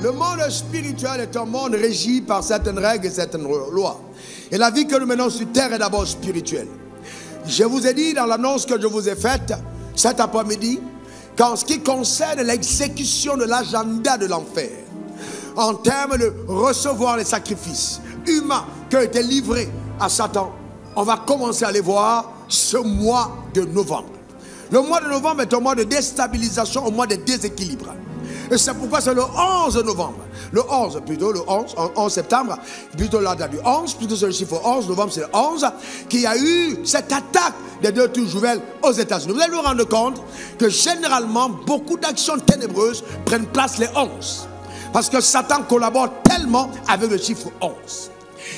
Le monde spirituel est un monde régi par certaines règles et certaines lois. Et la vie que nous menons sur terre est d'abord spirituelle. Je vous ai dit dans l'annonce que je vous ai faite cet après-midi qu'en ce qui concerne l'exécution de l'agenda de l'enfer, en termes de recevoir les sacrifices humains qui ont été livrés à Satan, on va commencer à les voir ce mois de novembre. Le mois de novembre est un mois de déstabilisation, un mois de déséquilibre. Et c'est pourquoi c'est le 11 novembre. Le 11 plutôt, le 11 septembre, plutôt la date du 11, plutôt c'est le chiffre 11, novembre c'est le 11, qu'il y a eu cette attaque des 2 tours jumelles aux États-Unis. Vous allez vous rendre compte que généralement, beaucoup d'actions ténébreuses prennent place les 11. Parce que Satan collabore tellement avec le chiffre 11.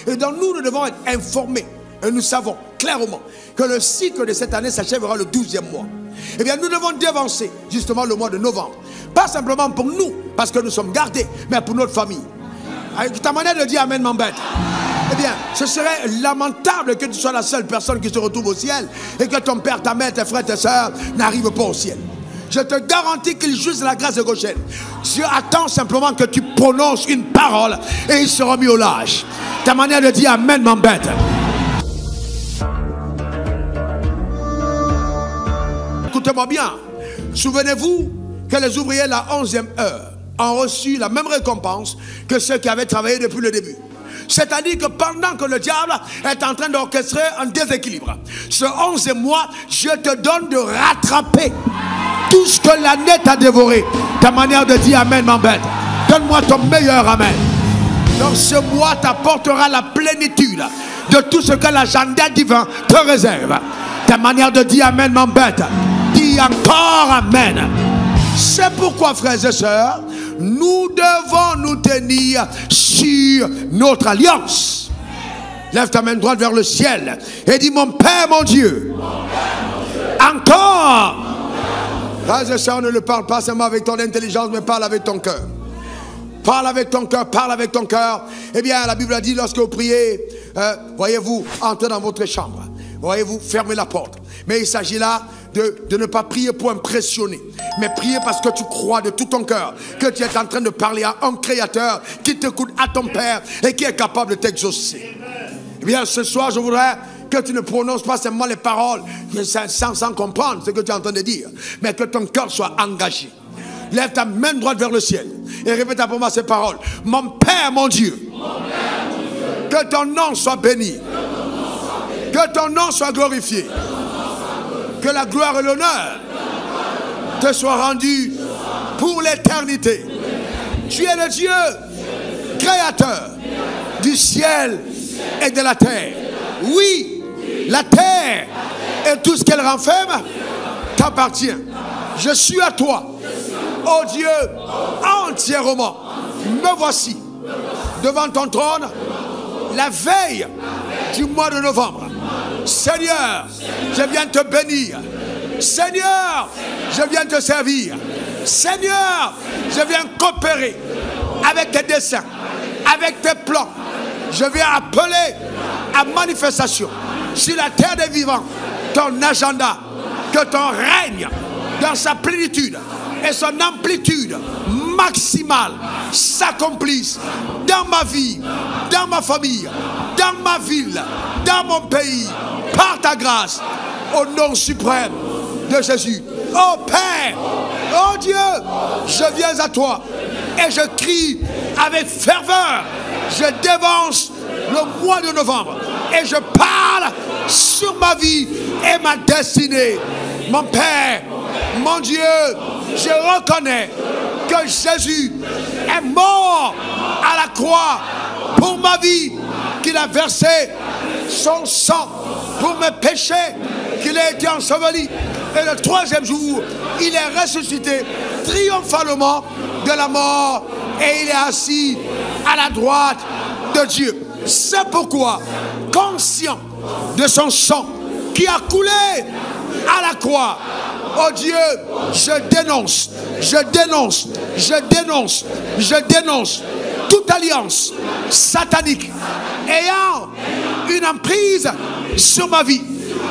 Et donc nous devons être informés. Et nous savons clairement que le cycle de cette année s'achèvera le 12e mois. Eh bien, nous devons dévancer justement le mois de novembre. Pas simplement pour nous, parce que nous sommes gardés, mais pour notre famille. Avec ta manière de dire Amen m'embête. Eh bien, ce serait lamentable que tu sois la seule personne qui se retrouve au ciel et que ton père, ta mère, tes frères, tes soeurs n'arrivent pas au ciel. Je te garantis qu'il juge la grâce de Goshen. Dieu attend simplement que tu prononces une parole et ils seront mis au large. Ta manière de dire Amen m'embête. Écoutez-moi bien. Souvenez-vous que les ouvriers de la 11e heure ont reçu la même récompense que ceux qui avaient travaillé depuis le début. C'est-à-dire que pendant que le diable est en train d'orchestrer un déséquilibre, ce 11e mois, je te donne de rattraper tout ce que l'année t'a dévoré. Ta manière de dire Amen m'embête. Donne-moi ton meilleur Amen. Donc ce mois t'apportera la plénitude de tout ce que l'agenda divin te réserve. Ta manière de dire Amen m'embête. Dis encore Amen. C'est pourquoi, frères et sœurs, nous devons nous tenir sur notre alliance. Lève ta main droite vers le ciel et dis mon Père, mon Dieu. Encore. Frères et sœurs, ne le parle pas seulement avec ton intelligence, mais parle avec ton cœur. Parle avec ton cœur, parle avec ton cœur. Eh bien, la Bible a dit, lorsque vous priez, voyez-vous, entrez dans votre chambre. Voyez-vous, fermez la porte. Mais il s'agit là de ne pas prier pour impressionner, mais prier parce que tu crois de tout ton cœur que tu es en train de parler à un créateur qui t'écoute, à ton Père, et qui est capable de t'exaucer. Eh bien, ce soir, je voudrais que tu ne prononces pas seulement les paroles sans comprendre ce que tu es en train de dire, mais que ton cœur soit engagé. Lève ta main droite vers le ciel et répète pour moi ces paroles. Mon Père, mon Dieu, que ton nom soit béni, que ton nom soit glorifié, que la gloire et l'honneur te soient rendus pour l'éternité. Tu es le Dieu créateur du ciel et de la terre. Oui, la terre et tout ce qu'elle renferme t'appartient. Je suis à toi, ô Dieu, entièrement. Me voici devant ton trône la veille du mois de novembre. Seigneur, je viens te bénir. Seigneur, je viens te servir. Seigneur, je viens coopérer avec tes desseins, avec tes plans. Je viens appeler à manifestation sur la terre des vivants ton agenda, que ton règne dans sa plénitude et son amplitude maximale s'accomplisse dans ma vie, dans ma famille, dans ma ville, dans mon pays, par ta grâce, au nom suprême de Jésus. Oh Père, oh Dieu, je viens à toi et je crie avec ferveur. Je dévance le mois de novembre et je parle sur ma vie et ma destinée. Mon Père, mon Dieu, je reconnais que Jésus est mort à la croix pour ma vie, qu'il a versé son sang pour mes péchés, qu'il a été enseveli. Et le 3e jour, il est ressuscité triomphalement de la mort et il est assis à la droite de Dieu. C'est pourquoi, conscient de son sang qui a coulé à la croix, oh Dieu, je dénonce toute alliance satanique ayant une emprise sur ma vie,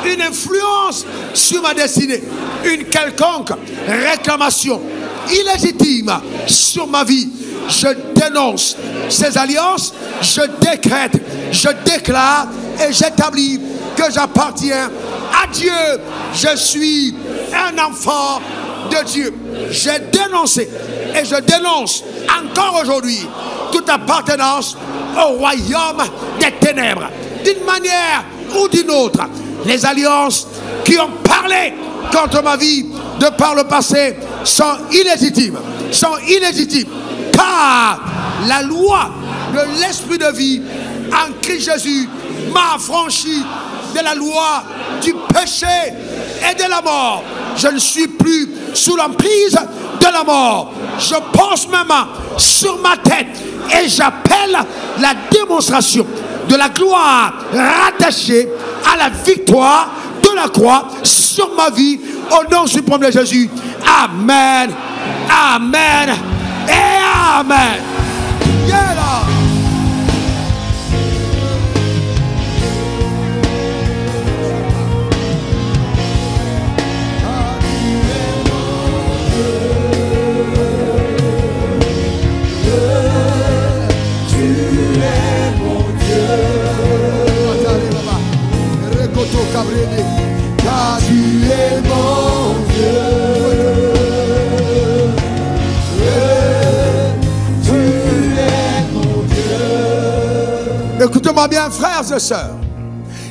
une influence sur ma destinée, une quelconque réclamation illégitime sur ma vie. je dénonce ces alliances, je décrète, je déclare et j'établis que j'appartiens à Dieu. Je suis un enfant de Dieu. J'ai dénoncé et je dénonce encore aujourd'hui toute appartenance au royaume des ténèbres. D'une manière ou d'une autre, les alliances qui ont parlé contre ma vie de par le passé sont illégitimes. Car la loi de l'esprit de vie en Christ Jésus m'a affranchi de la loi du péché et de la mort. Je ne suis plus sous l'emprise de la mort. Je pose ma main sur ma tête et j'appelle la démonstration de la gloire rattachée à la victoire de la croix sur ma vie au nom suprême de Jésus. Amen, amen et amen. Yeah, là. Car tu es mon Dieu, tu es mon Dieu. Écoutez-moi bien, frères et sœurs.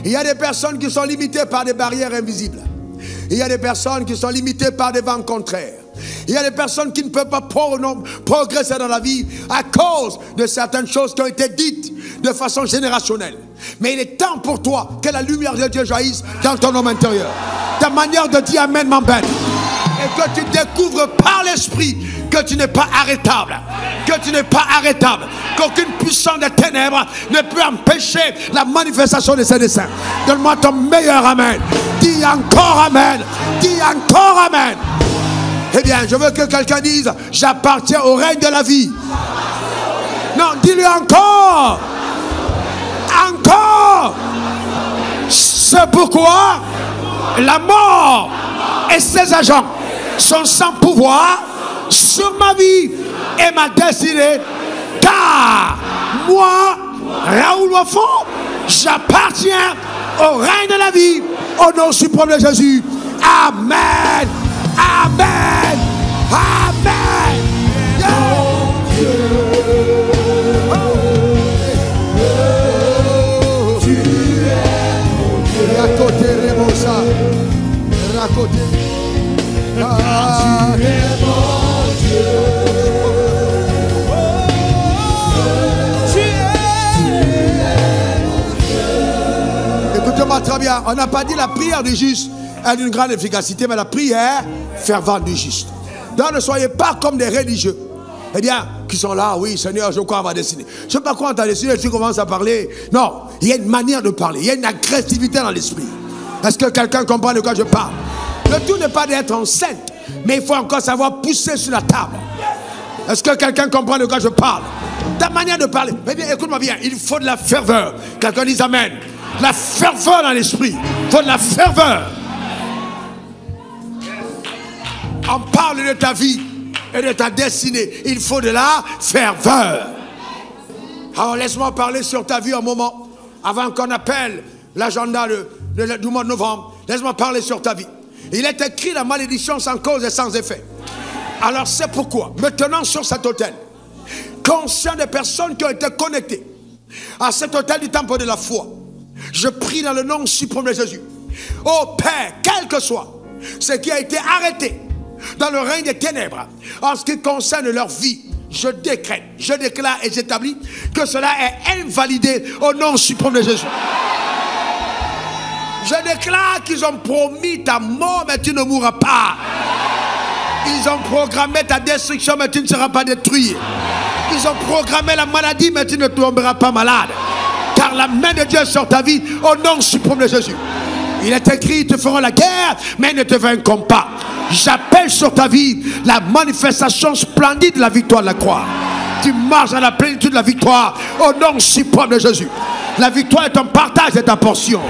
Il y a des personnes qui sont limitées par des barrières invisibles. Il y a des personnes qui sont limitées par des vents contraires. Il y a des personnes qui ne peuvent pas progresser dans la vie à cause de certaines choses qui ont été dites de façon générationnelle. Mais il est temps pour toi que la lumière de Dieu jaillisse dans ton homme intérieur. Ta manière de dire amen m'embête. Et que tu découvres par l'esprit que tu n'es pas arrêtable. Que tu n'es pas arrêtable. Qu'aucune puissance des ténèbres ne peut empêcher la manifestation de ses desseins. Donne-moi ton meilleur amen. Dis encore amen. Dis encore amen. Eh bien, je veux que quelqu'un dise, j'appartiens au règne de la vie. Non, dis-lui encore. Encore. C'est pourquoi la mort et ses agents sont sans pouvoir sur ma vie et ma destinée. Car moi, Raoul Wafon, j'appartiens au règne de la vie au nom suprême de Jésus. Amen. Amen. Amen. Tu es mon Dieu. Racoté Remosa. Racoté. Tu es mon Dieu. Tu es mon Dieu. Écoutez-moi très bien. On n'a pas dit la prière du juste a d'une grande efficacité, mais la prière fervente du juste. Donc ne soyez pas comme des religieux, eh bien, qui sont là, oui Seigneur, je crois à ma destinée. Je ne sais pas quoi on t'a destiné, tu commences à parler. Non, il y a une manière de parler, il y a une agressivité dans l'esprit. Est-ce que quelqu'un comprend de quoi je parle? Le tout n'est pas d'être enceinte, mais il faut encore savoir pousser sur la table. Est-ce que quelqu'un comprend de quoi je parle? Ta manière de parler, eh bien, écoute-moi bien, il faut de la ferveur. Quelqu'un dise amen. La ferveur dans l'esprit, il faut de la ferveur. On parle de ta vie et de ta destinée. Il faut de la ferveur. Alors laisse-moi parler sur ta vie un moment. Avant qu'on appelle l'agenda du mois de novembre. Laisse-moi parler sur ta vie. Il est écrit la malédiction sans cause et sans effet. Alors c'est pourquoi, maintenant sur cet autel, conscient des personnes qui ont été connectées à cet autel du temple de la foi, je prie dans le nom suprême de Jésus. Ô Père, quel que soit ce qui a été arrêté dans le règne des ténèbres, en ce qui concerne leur vie, je décrète, je déclare et j'établis que cela est invalidé au nom suprême de Jésus. Je déclare qu'ils ont promis ta mort, mais tu ne mourras pas. Ils ont programmé ta destruction, mais tu ne seras pas détruit. Ils ont programmé la maladie, mais tu ne tomberas pas malade. Car la main de Dieu est sur ta vie au nom suprême de Jésus. Il est écrit, ils te feront la guerre, mais ils ne te vaincront pas. J'appelle sur ta vie la manifestation splendide de la victoire de la croix. Tu marches dans la plénitude de la victoire au nom suprême de Jésus. La victoire est un partage de ta portion.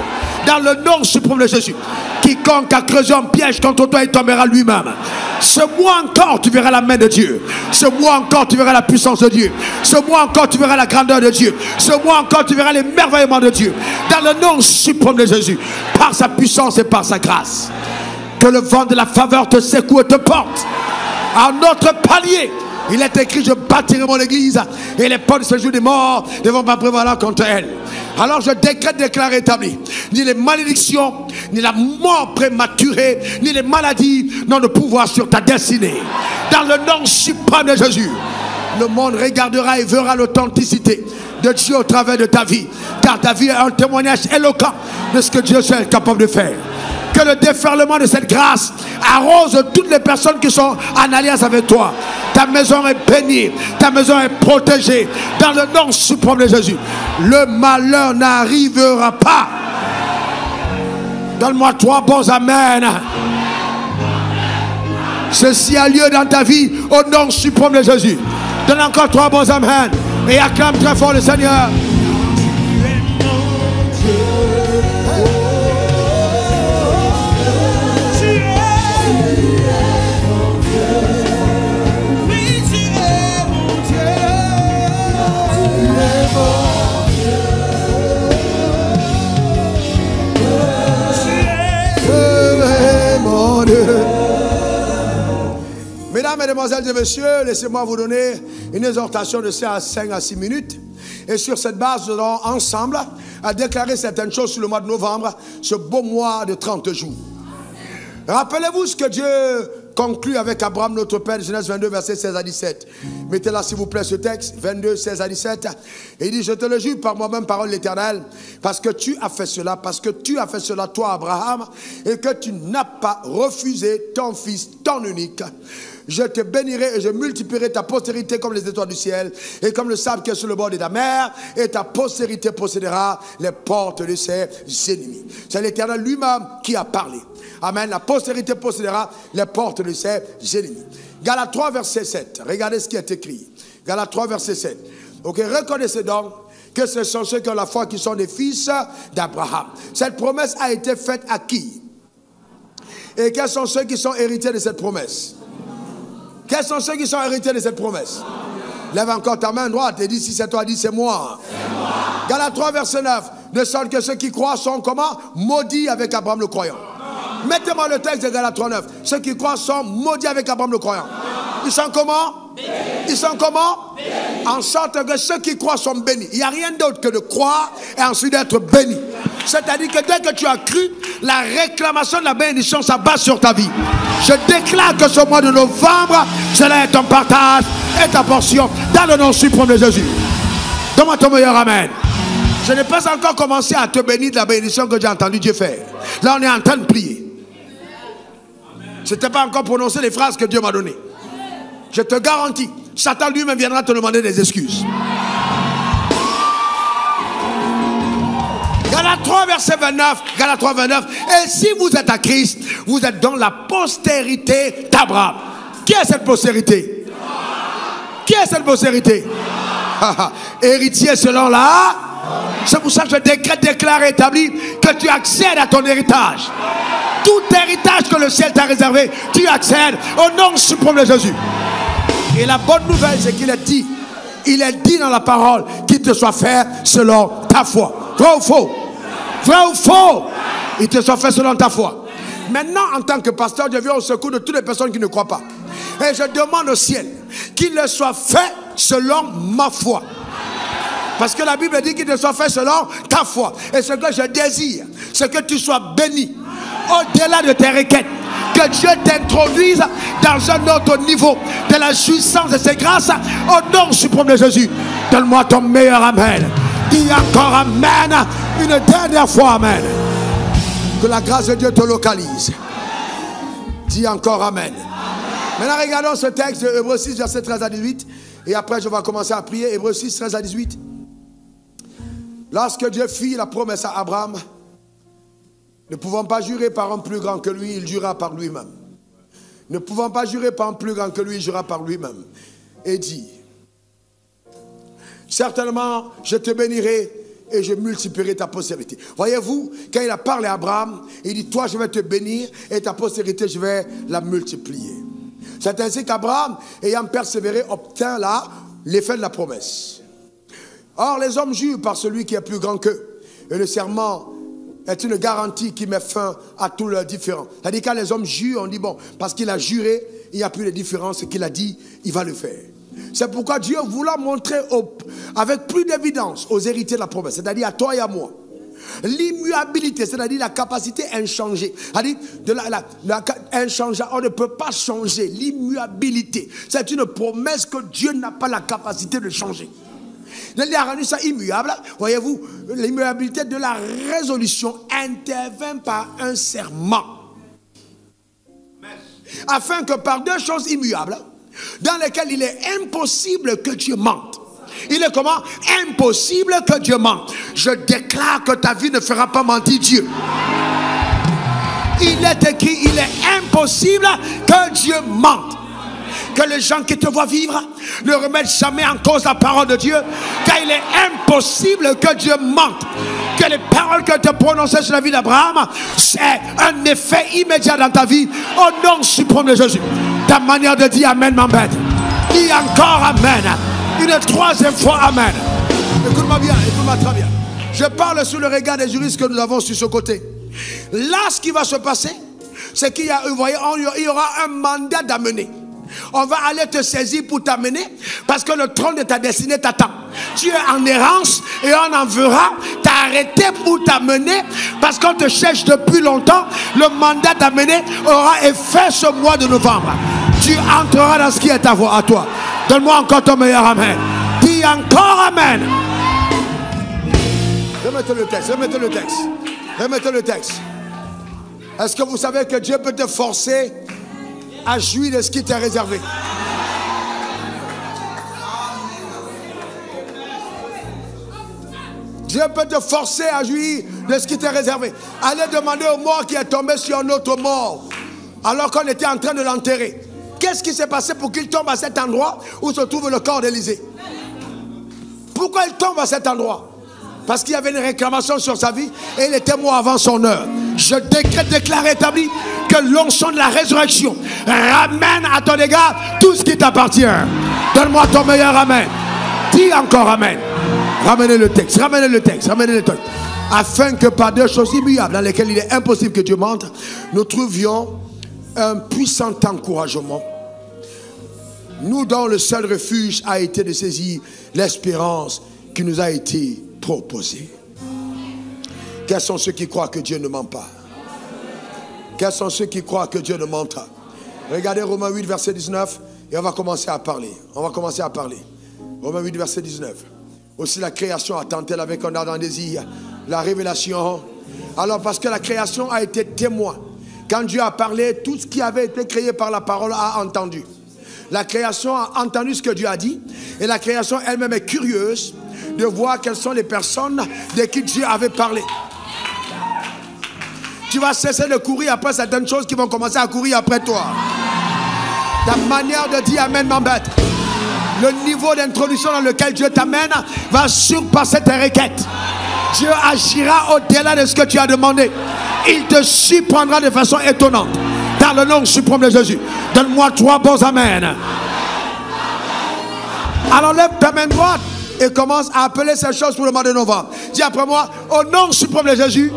Dans le nom suprême de Jésus. Quiconque a creusé un piège contre toi, il tombera lui-même. Ce mois encore, tu verras la main de Dieu. Ce mois encore, tu verras la puissance de Dieu. Ce mois encore, tu verras la grandeur de Dieu. Ce mois encore, tu verras les merveillements de Dieu. Dans le nom suprême de Jésus. Par sa puissance et par sa grâce. Que le vent de la faveur te secoue et te porte à notre palier. Il est écrit, je bâtirai mon église et les portes de ce jour des morts ne vont pas prévaloir contre elle. Alors je décrète, déclare établi. Ni les malédictions, ni la mort prématurée, ni les maladies n'ont de pouvoir sur ta destinée. Dans le nom suprême de Jésus, le monde regardera et verra l'authenticité de Dieu au travers de ta vie. Car ta vie est un témoignage éloquent de ce que Dieu est capable de faire. Que le déferlement de cette grâce arrose toutes les personnes qui sont en alliance avec toi. Ta maison est bénie, ta maison est protégée. Dans le nom suprême de Jésus, le malheur n'arrivera pas. Donne-moi 3 bons amen. Ceci a lieu dans ta vie au nom suprême de Jésus. Donne encore 3 bons amen. Et acclame très fort le Seigneur. Mesdames, Mesdemoiselles et Messieurs, laissez-moi vous donner une exhortation de 5 à 6 minutes. Et sur cette base, nous allons ensemble à déclarer certaines choses sur le mois de novembre, ce beau mois de 30 jours. Rappelez-vous ce que Dieu conclut avec Abraham, notre Père, Genèse 22, versets 16 à 17. Mettez là, s'il vous plaît, ce texte, 22, 16 à 17. Et il dit, je te le jure par moi-même, parole de l'Éternel, parce que tu as fait cela, toi, Abraham, et que tu n'as pas refusé ton fils, ton unique. Je te bénirai et je multiplierai ta postérité comme les étoiles du ciel et comme le sable qui est sur le bord de la mer, et ta postérité possédera les portes de ses ennemis. C'est l'Éternel lui-même qui a parlé. Amen. La postérité possédera les portes de ses ennemis. Galates 3, verset 7. Regardez ce qui est écrit. Galates 3, verset 7. Ok, reconnaissez donc que ce sont ceux qui ont la foi qui sont des fils d'Abraham. Cette promesse a été faite à qui? Et quels sont ceux qui sont héritiers de cette promesse? Quels sont ceux qui sont héritiers de cette promesse? Lève encore ta main droite et dis, si c'est toi, dis, c'est moi. Galates 3, verset 9. De sorte que ceux qui croient sont comment? Maudits avec Abraham le croyant. Mettez-moi le texte de Galates 3, 9. Ceux qui croient sont maudits avec Abraham le croyant. Ils sont comment? Ils sont comment? En sorte que ceux qui croient sont bénis. Il n'y a rien d'autre que de croire et ensuite d'être béni. C'est-à-dire que dès que tu as cru, la réclamation de la bénédiction s'abat sur ta vie. Je déclare que ce mois de novembre, cela est ton partage et ta portion dans le nom suprême de Jésus. Donne-moi ton meilleur amen. Je n'ai pas encore commencé à te bénir de la bénédiction que j'ai entendu Dieu faire. Là, on est en train de prier. Je n'étais pas encore prononcé les phrases que Dieu m'a données. Je te garantis, Satan lui-même viendra te demander des excuses. Galates 3, verset 29. Galates 3, 29. Et si vous êtes à Christ, vous êtes dans la postérité d'Abraham. Qui est cette postérité? Qui est cette postérité? Héritier selon la... C'est pour ça que je déclare établi que tu accèdes à ton héritage. Tout héritage que le ciel t'a réservé, tu accèdes au nom suprême de Jésus. Et la bonne nouvelle, c'est qu'il est dit. Il est dit dans la parole qu'il te soit fait selon ta foi. Vrai ou faux? Vrai ou faux? Il te soit fait selon ta foi. Maintenant, en tant que pasteur, je viens au secours de toutes les personnes qui ne croient pas. Et je demande au ciel qu'il le soit fait selon ma foi. Parce que la Bible dit qu'il te soit fait selon ta foi. Et ce que je désire, c'est que tu sois béni au-delà de tes requêtes. Que Dieu t'introduise dans un autre niveau de la jouissance de ses grâces au nom suprême de Jésus. Donne-moi ton meilleur amen. Dis encore amen. Une dernière fois amen. Que la grâce de Dieu te localise. Dis encore amen. Maintenant regardons ce texte de Hébreux 6 verset 13 à 18. Et après je vais commencer à prier. Hébreux 6 13 à 18. Lorsque Dieu fit la promesse à Abraham, ne pouvant pas jurer par un plus grand que lui, il jura par lui-même. Ne pouvant pas jurer par un plus grand que lui, il jura par lui-même. Et dit, certainement, je te bénirai et je multiplierai ta postérité. Voyez-vous, quand il a parlé à Abraham, il dit, toi je vais te bénir et ta postérité je vais la multiplier. C'est ainsi qu'Abraham, ayant persévéré, obtint là l'effet de la promesse. Or les hommes jurent par celui qui est plus grand qu'eux. Et le serment est une garantie qui met fin à tous leurs différends. C'est-à-dire quand les hommes jurent, on dit bon, parce qu'il a juré, il n'y a plus de différence, ce qu'il a dit, il va le faire. C'est pourquoi Dieu voulant montrer avec plus d'évidence aux héritiers de la promesse, c'est-à-dire à toi et à moi, l'immuabilité, c'est-à-dire la capacité inchangée. C'est-à-dire inchangeable, on ne peut pas changer. L'immuabilité, c'est une promesse que Dieu n'a pas la capacité de changer. Il a rendu ça immuable. Voyez-vous, l'immuabilité de la résolution intervient par un serment. Afin que par deux choses immuables, dans lesquelles il est impossible que Dieu mente. Il est comment? Impossible que Dieu mente. Je déclare que ta vie ne fera pas mentir Dieu. Il est écrit, il est impossible que Dieu mente. Que les gens qui te voient vivre ne remettent jamais en cause la parole de Dieu, car il est impossible que Dieu mente. Que les paroles que tu as prononcées sur la vie d'Abraham, c'est un effet immédiat dans ta vie, au nom suprême de Jésus. Ta manière de dire Amen m'embête. Dis encore Amen. Une troisième fois Amen. Écoute-moi bien, écoute-moi très bien. Je parle sous le regard des juristes que nous avons sur ce côté. Là, ce qui va se passer, c'est qu'il y aura un mandat d'amener. On va aller te saisir pour t'amener parce que le trône de ta destinée t'attend. Tu es en errance et on en verra t'arrêter pour t'amener parce qu'on te cherche depuis longtemps. Le mandat d'amener aura effet ce mois de novembre. Tu entreras dans ce qui est à toi. Donne-moi encore ton meilleur Amen. Dis encore Amen. Remettez le texte, remettez le texte. Remettez le texte. Est-ce que vous savez que Dieu peut te forcer à jouir de ce qui t'est réservé? Dieu peut te forcer à jouir de ce qui t'est réservé. Allez demander au mort qui est tombé sur un autre mort alors qu'on était en train de l'enterrer. Qu'est-ce qui s'est passé pour qu'il tombe à cet endroit où se trouve le corps d'Élisée? Pourquoi il tombe à cet endroit? Parce qu'il y avait une réclamation sur sa vie et il était mort avant son heure. Je décrète, déclare, établi que l'onction de la résurrection ramène à ton égard tout ce qui t'appartient. Donne-moi ton meilleur Amen. Dis encore Amen. Ramenez le texte, ramenez le texte, ramenez le texte. Afin que par deux choses immuables dans lesquelles il est impossible que Dieu mente, nous trouvions un puissant encouragement. Nous dont le seul refuge a été de saisir l'espérance qui nous a été proposée. Quels sont ceux qui croient que Dieu ne ment pas? Quels sont ceux qui croient que Dieu ne ment pas? Regardez Romains 8, verset 19, et on va commencer à parler. On va commencer à parler. Romains 8, verset 19. Aussi la création attend-elle avec un ardent désir la révélation. Alors parce que la création a été témoin. Quand Dieu a parlé, tout ce qui avait été créé par la parole a entendu. La création a entendu ce que Dieu a dit. Et la création elle-même est curieuse de voir quelles sont les personnes de qui Dieu avait parlé. Tu vas cesser de courir après certaines choses qui vont commencer à courir après toi. Ta manière de dire Amen m'embête. Le niveau d'introduction dans lequel Dieu t'amène va surpasser tes requêtes. Dieu agira au-delà de ce que tu as demandé. Il te surprendra de façon étonnante. Dans le nom suprême de Jésus. Donne-moi 3 bons Amen. Alors lève ta main droite et commence à appeler ces choses pour le mois de novembre. Dis après moi, au nom suprême de Jésus,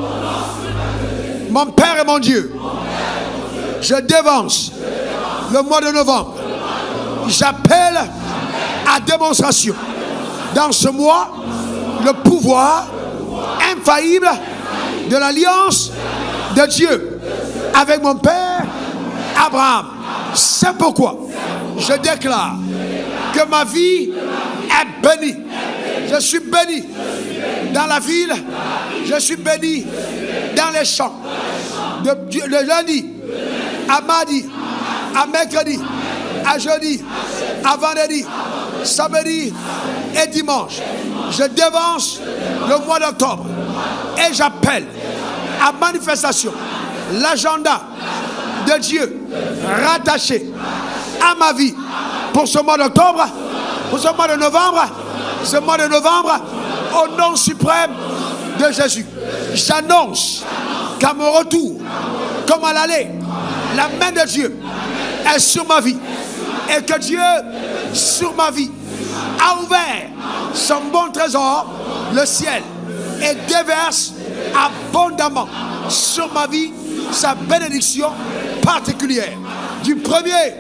mon Père et mon Dieu, je dévance le mois de novembre. J'appelle à démonstration dans ce mois le pouvoir infaillible de l'alliance de Dieu avec mon Père Abraham. C'est pourquoi je déclare que ma vie est bénie. Je suis béni dans la ville. Je suis béni dans les champs. De lundi à mardi, à mercredi, à jeudi, à vendredi, samedi et dimanche. Je dévance le mois d'octobre et j'appelle à manifestation l'agenda de Dieu rattaché à ma vie pour ce mois d'octobre, pour ce mois de novembre, ce mois de novembre Au nom suprême de Jésus, j'annonce qu'à mon retour, comme à l'aller, la main de Dieu est sur ma vie. Et que Dieu, sur ma vie, a ouvert son bon trésor, le ciel, et déverse abondamment sur ma vie sa bénédiction particulière. Du premier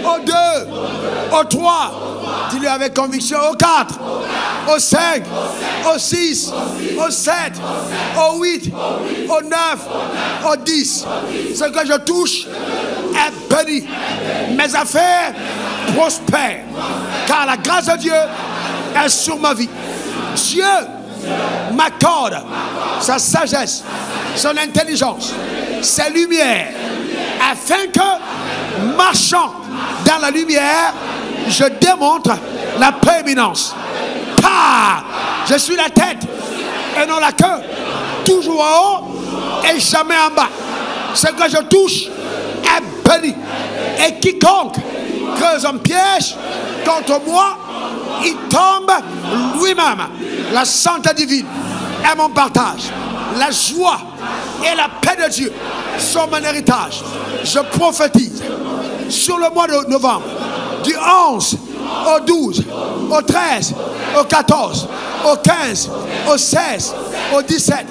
au 2, au 3, dis-le avec conviction, au 4, au 5, au 6, au 7, au 8, au 9, au 10. Ce que je touche est béni. Mes affaires prospèrent, car la grâce de Dieu est sur ma vie. Dieu m'accorde sa sagesse, son intelligence, ses lumières, afin que, marchant dans la lumière, je démontre la prééminence. Car je suis la tête et non la queue, toujours en haut et jamais en bas. Ce que je touche est béni. Et quiconque creuse un piège contre moi, il tombe lui-même. La santé divine est mon partage. La joie et la paix de Dieu sont mon héritage. Je prophétise sur le mois de novembre, du 11 au 12, au 13, au 14, au 15, au 16, au 17,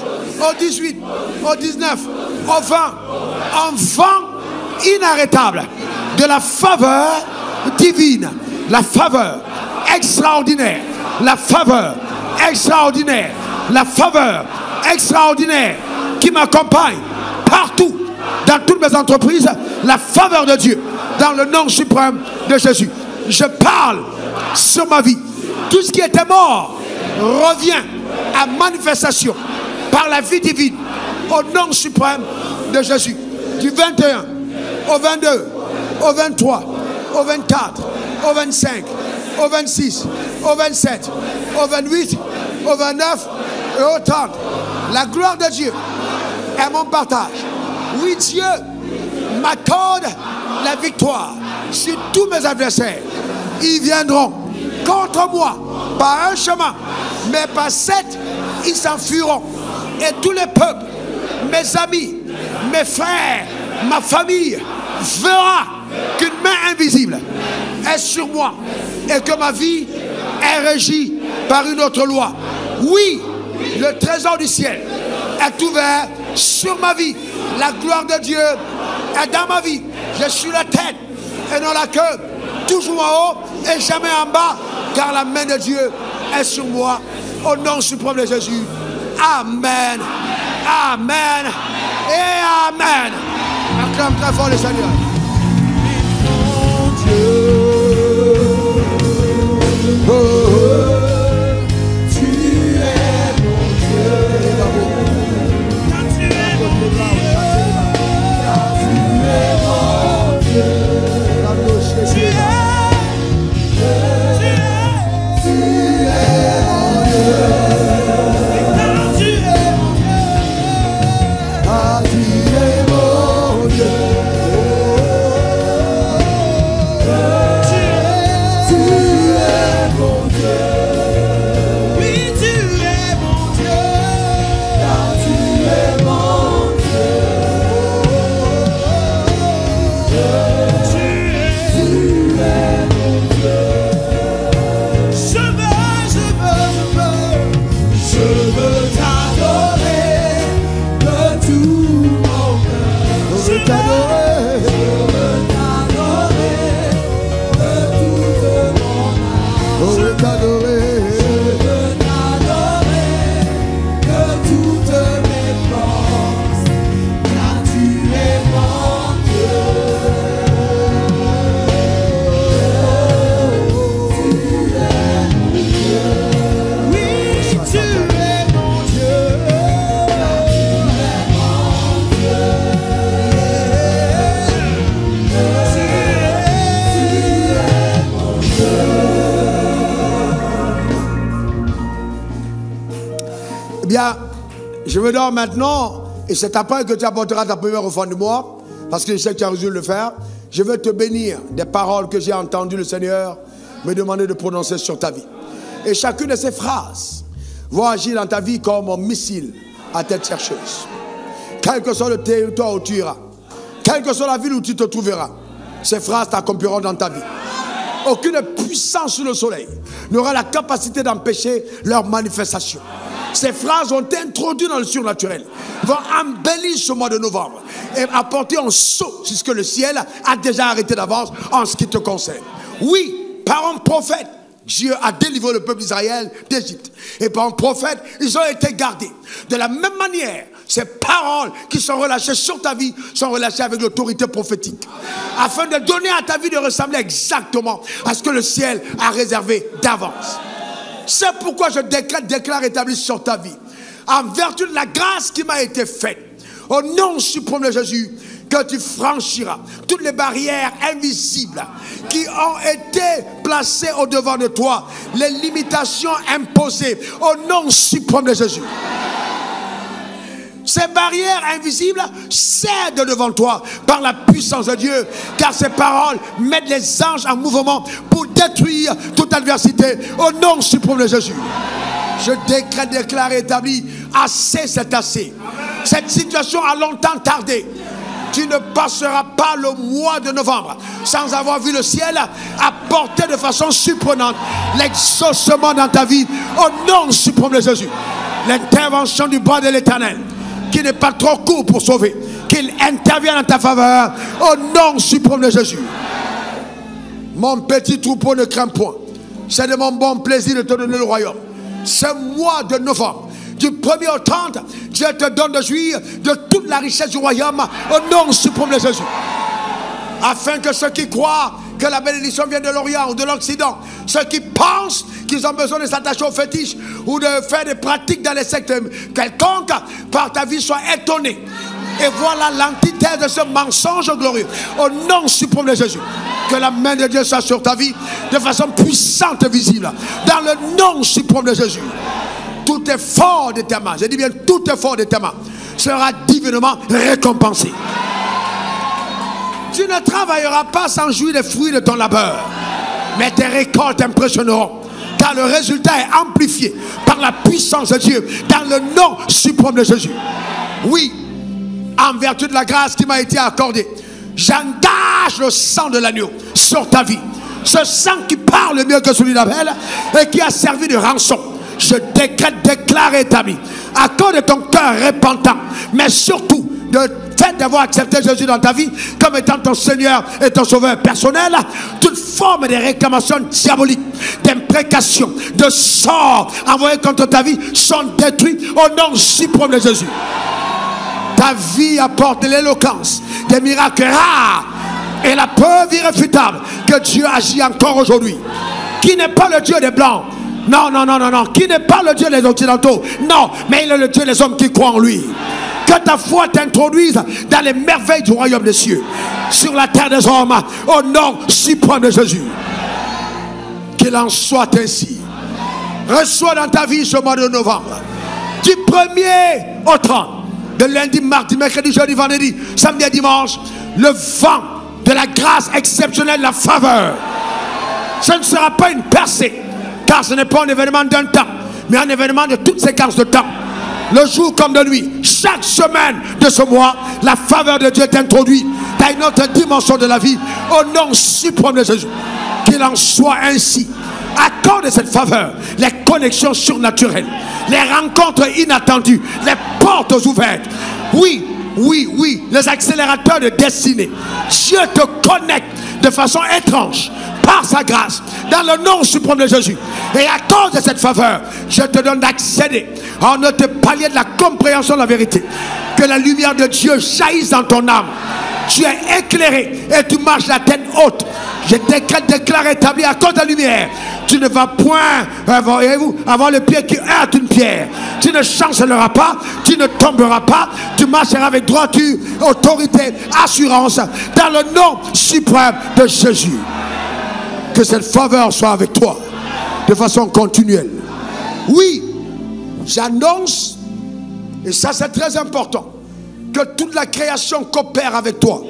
au 18, au 19, au 20, un vent inarrêtable de la faveur divine, la faveur extraordinaire, la faveur extraordinaire, la faveur extraordinaire qui m'accompagne partout, dans toutes mes entreprises, la faveur de Dieu, dans le nom suprême de Jésus. Je parle sur ma vie. Tout ce qui était mort revient à manifestation par la vie divine, au nom suprême de Jésus. Du 21 au 22, au 23, au 24, au 25, au 26, au 27, au 28, au 29 et au 30. La gloire de Dieu est mon partage. Oui, Dieu m'accorde la victoire sur tous mes adversaires. Ils viendront contre moi par un chemin, mais par 7, ils s'enfuiront. Et tous les peuples, mes amis, mes frères, ma famille, verra qu'une main invisible est sur moi et que ma vie est régie par une autre loi. Oui, le trésor du ciel est ouvert sur ma vie. La gloire de Dieu est dans ma vie. Je suis la tête et non la queue, toujours en haut et jamais en bas, car la main de Dieu est sur moi. Au nom suprême de Jésus. Amen. Amen. Et Amen. Acclame très fort le Seigneur. Mon Dieu. Oh. Je me donne maintenant, et c'est après que tu apporteras ta première offrande de moi, parce que je sais que tu as résolu de le faire. Je veux te bénir des paroles que j'ai entendues le Seigneur me demander de prononcer sur ta vie. Et chacune de ces phrases vont agir dans ta vie comme un missile à tête chercheuse. Quel que soit le territoire où tu iras, quelle que soit la ville où tu te trouveras, ces phrases t'accompliront dans ta vie. Aucune puissance sur le soleil n'aura la capacité d'empêcher leur manifestation. Ces phrases ont été introduites dans le surnaturel, vont embellir ce mois de novembre et apporter un saut jusque le ciel a déjà arrêté d'avance en ce qui te concerne. Oui, par un prophète, Dieu a délivré le peuple d'Israël d'Égypte. Et par un prophète, ils ont été gardés. De la même manière, ces paroles qui sont relâchées sur ta vie sont relâchées avec l'autorité prophétique. Afin de donner à ta vie de ressembler exactement à ce que le ciel a réservé d'avance. C'est pourquoi je déclare établi sur ta vie, en vertu de la grâce qui m'a été faite, au nom suprême de Jésus, que tu franchiras toutes les barrières invisibles qui ont été placées au-devant de toi, les limitations imposées, au nom suprême de Jésus. Ces barrières invisibles cèdent devant toi par la puissance de Dieu, car ces paroles mettent les anges en mouvement pour détruire toute adversité au nom suprême de Jésus. Je déclare établi, assez c'est assez. Cette situation a longtemps tardé. Tu ne passeras pas le mois de novembre sans avoir vu le ciel apporter de façon surprenante l'exaucement dans ta vie au nom suprême de Jésus. L'intervention du bras de l'Éternel, qui n'est pas trop court pour sauver, qu'il intervienne en ta faveur au nom suprême de Jésus. Mon petit troupeau ne craint point. C'est de mon bon plaisir de te donner le royaume. Ce mois de novembre, du 1er au 30, Dieu te donne de jouir de toute la richesse du royaume au nom suprême de Jésus. Afin que ceux qui croient que la bénédiction vient de l'Orient ou de l'Occident, ceux qui pensent qu'ils ont besoin de s'attacher aux fétiches ou de faire des pratiques dans les sectes quelconques, par ta vie soient étonnés. Et voilà l'antithèse de ce mensonge glorieux. Au nom suprême de Jésus, que la main de Dieu soit sur ta vie de façon puissante et visible. Dans le nom suprême de Jésus. Tout effort de tes mains, je dis bien tout effort de tes mains, sera divinement récompensé. Tu ne travailleras pas sans jouir des fruits de ton labeur, mais tes récoltes impressionneront, car le résultat est amplifié par la puissance de Dieu dans le nom suprême de Jésus. Oui, en vertu de la grâce qui m'a été accordée, j'engage le sang de l'agneau sur ta vie. Ce sang qui parle mieux que celui d'Abel et qui a servi de rançon. Je déclare établi, à cause de ton cœur repentant, mais surtout de fait d'avoir accepté Jésus dans ta vie comme étant ton Seigneur et ton Sauveur personnel, toute forme de réclamation diabolique, d'imprécation, de sort envoyés contre ta vie sont détruits au nom suprême de Jésus. Ta vie apporte de l'éloquence, des miracles rares et la preuve irréfutable que Dieu agit encore aujourd'hui. Qui n'est pas le Dieu des Blancs? Non, non, non, non, non. Qui n'est pas le Dieu des Occidentaux? Non, mais il est le Dieu des hommes qui croient en lui. Que ta foi t'introduise dans les merveilles du royaume des cieux, sur la terre des hommes, au nom suprême de Jésus. Qu'il en soit ainsi. Reçois dans ta vie ce mois de novembre, du 1er au 30, de lundi, mardi, mercredi, jeudi, vendredi, samedi et dimanche, le vent de la grâce exceptionnelle, la faveur. Ce ne sera pas une percée, car ce n'est pas un événement d'un temps, mais un événement de toute séquence de temps. Le jour comme de nuit, chaque semaine de ce mois, la faveur de Dieu est introduite dans une autre dimension de la vie, au nom suprême de Jésus. Qu'il en soit ainsi. Accorde cette faveur, les connexions surnaturelles, les rencontres inattendues, les portes ouvertes. Oui, oui, oui, les accélérateurs de destinée. Dieu te connecte de façon étrange par sa grâce dans le nom suprême de Jésus. Et à cause de cette faveur, je te donne d'accéder à un autre palier de la compréhension de la vérité. Que la lumière de Dieu jaillisse dans ton âme. Tu es éclairé et tu marches la tête haute. Je déclare établi à cause de la lumière. Tu ne vas point, voyez-vous, avoir le pied qui heurte une pierre. Tu ne chancelleras pas, tu ne tomberas pas. Tu marcheras avec droiture, autorité, assurance, dans le nom suprême de Jésus. Que cette faveur soit avec toi de façon continuelle. Oui, j'annonce, et ça c'est très important, que toute la création coopère avec toi.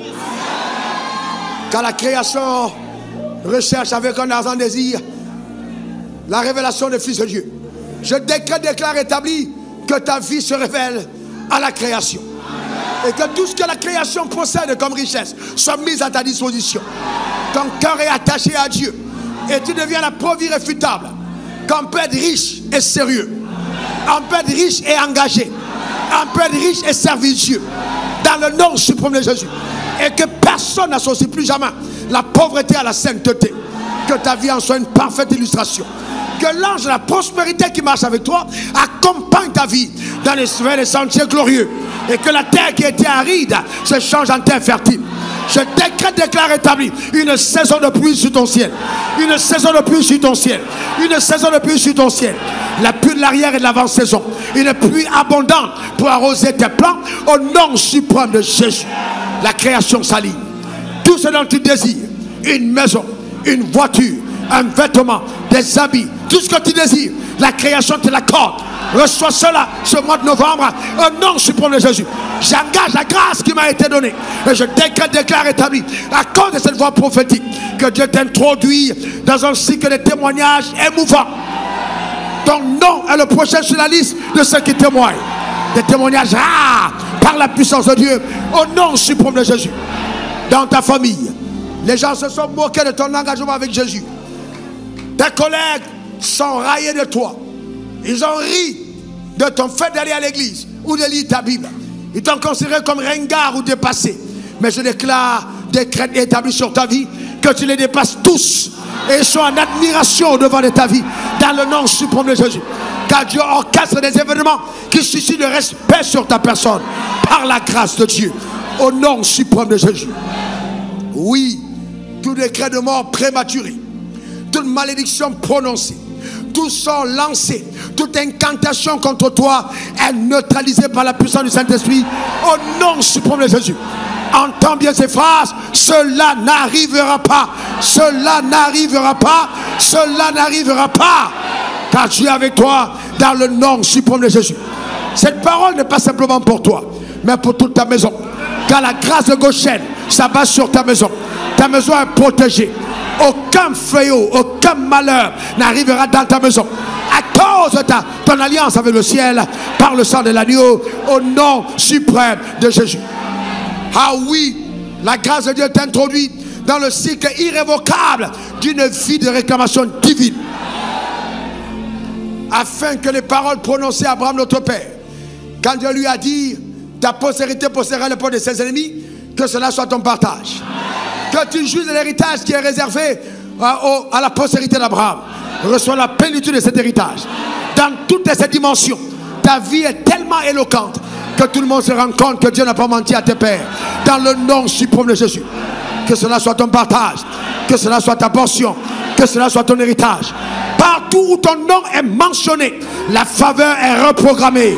Car la création recherche avec un ardent désir la révélation des fils de Dieu. Je déclare établi que ta vie se révèle à la création. Et que tout ce que la création possède comme richesse soit mis à ta disposition. Ton cœur est attaché à Dieu. Et tu deviens la preuve irréfutable qu'on peut être riche et sérieux. On peut être riche et engagé. On peut être riche et servicieux. Dans le nom suprême de Jésus. Et que personne n'associe plus jamais la pauvreté à la sainteté. Que ta vie en soit une parfaite illustration. Que l'ange de la prospérité qui marche avec toi accompagne ta vie dans les sentiers glorieux. Et que la terre qui était aride se change en terre fertile. Je déclare établi une saison de pluie sur ton ciel. Une saison de pluie sur ton ciel. Une saison de pluie sur ton ciel. La pluie de l'arrière et de l'avant-saison. Une pluie abondante pour arroser tes plants au nom suprême de Jésus. La création s'aligne. Tout ce dont tu désires, une maison, une voiture, un vêtement, des habits, tout ce que tu désires, la création te l'accorde. Reçois cela ce mois de novembre au nom suprême de Jésus. J'engage la grâce qui m'a été donnée et je déclare établi à cause de cette voix prophétique que Dieu t'introduit dans un cycle de témoignages émouvants. Ton nom est le prochain sur la liste de ceux qui témoignent. Des témoignages rares par la puissance de Dieu au nom suprême de Jésus. Dans ta famille, les gens se sont moqués de ton engagement avec Jésus. Tes collègues sont raillés de toi. Ils ont ri de ton fait d'aller à l'église ou de lire ta Bible. Ils t'ont considéré comme ringard ou dépassé. Mais je déclare, décrète établi sur ta vie que tu les dépasses tous et sont en admiration devant de ta vie dans le nom suprême de Jésus. Car Dieu orchestre des événements qui suscitent le respect sur ta personne par la grâce de Dieu au nom suprême de Jésus. Oui, tout décret de mort prématuré, toute malédiction prononcée, tout sort lancé, toute incantation contre toi est neutralisée par la puissance du Saint-Esprit au nom suprême de Jésus. Entends bien ces phrases. Cela n'arrivera pas. Cela n'arrivera pas. Cela n'arrivera pas. Car Dieu est avec toi dans le nom suprême de Jésus. Cette parole n'est pas simplement pour toi, mais pour toute ta maison. Car la grâce de Goshen s'abat sur ta maison. Ta maison est protégée. Aucun fléau, aucun malheur n'arrivera dans ta maison. À cause de ton alliance avec le ciel, par le sang de l'agneau, au nom suprême de Jésus. Ah oui, la grâce de Dieu t'introduit dans le cycle irrévocable d'une vie de réclamation divine. Afin que les paroles prononcées à Abraham notre Père, quand Dieu lui a dit, ta postérité possédera le port de ses ennemis, que cela soit ton partage. Que tu juges de l'héritage qui est réservé à la postérité d'Abraham. Reçois la plénitude de cet héritage. Dans toutes ces dimensions, ta vie est tellement éloquente que tout le monde se rend compte que Dieu n'a pas menti à tes pères. Dans le nom suprême de Jésus. Que cela soit ton partage. Que cela soit ta portion. Que cela soit ton héritage. Partout où ton nom est mentionné, la faveur est reprogrammée.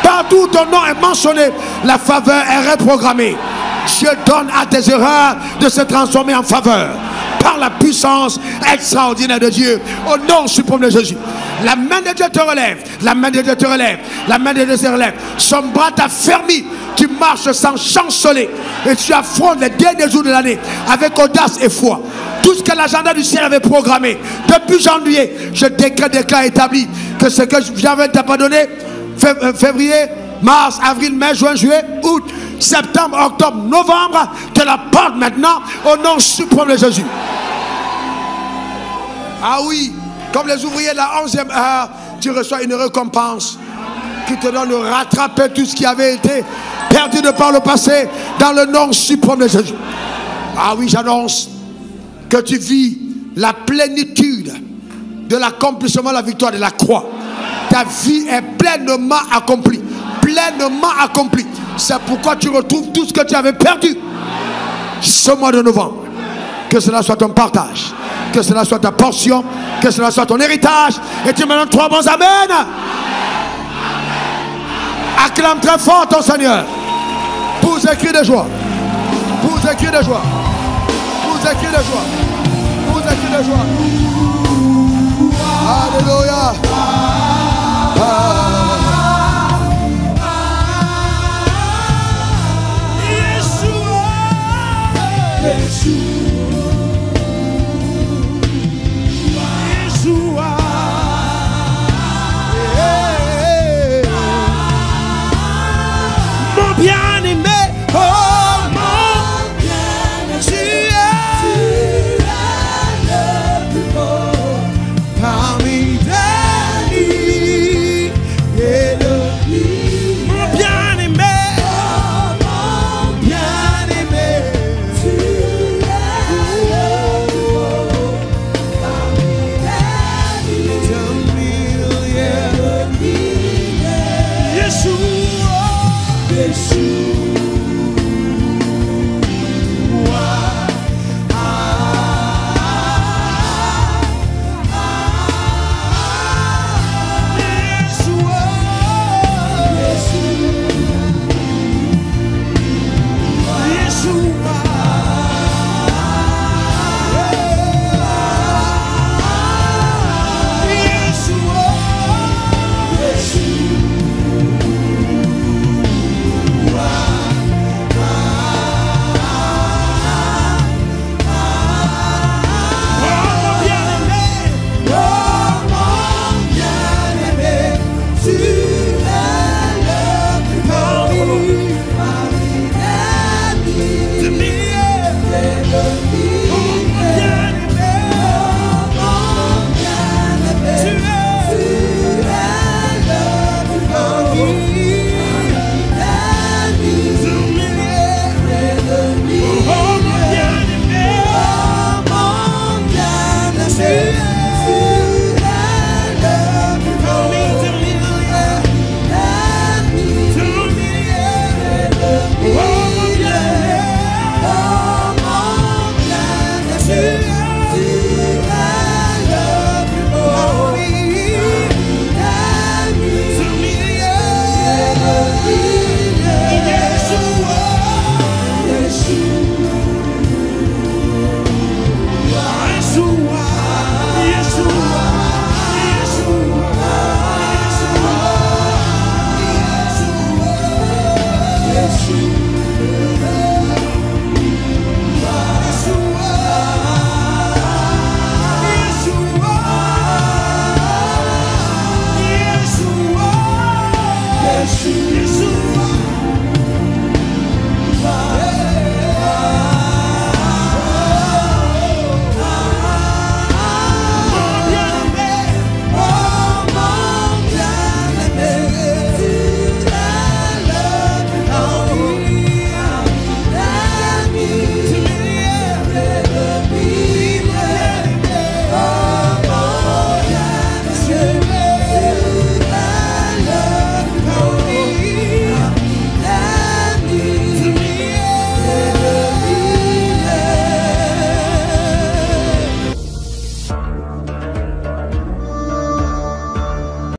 Partout où ton nom est mentionné, la faveur est reprogrammée. Dieu donne à tes erreurs de se transformer en faveur par la puissance extraordinaire de Dieu au nom suprême de Jésus. La main de Dieu te relève, la main de Dieu te relève, la main de Dieu te relève. Son bras t'a fermé, tu marches sans chanceler et tu affrontes les derniers jours de l'année avec audace et foi. Tout ce que l'agenda du ciel avait programmé depuis janvier, je déclare établi que ce que j'avais pas donné, février, mars, avril, mai, juin, juillet, août, septembre, octobre, novembre, te la porte maintenant au nom suprême de Jésus. Ah oui, comme les ouvriers de la 11e heure, tu reçois une récompense qui te donne de rattraper tout ce qui avait été perdu de par le passé dans le nom suprême de Jésus. Ah oui, j'annonce que tu vis la plénitude de l'accomplissement de la victoire de la croix. Ta vie est pleinement accomplie. Pleinement accomplie. C'est pourquoi tu retrouves tout ce que tu avais perdu ce mois de novembre. Que cela soit ton partage, que cela soit ta portion, que cela soit ton héritage. Et tu me donnes 3 bons amen. Acclame très fort ton Seigneur. Pousse un cri de joie. Pousse un cri de joie. Pousse un cri de joie. Pousse un cri de joie. Alléluia.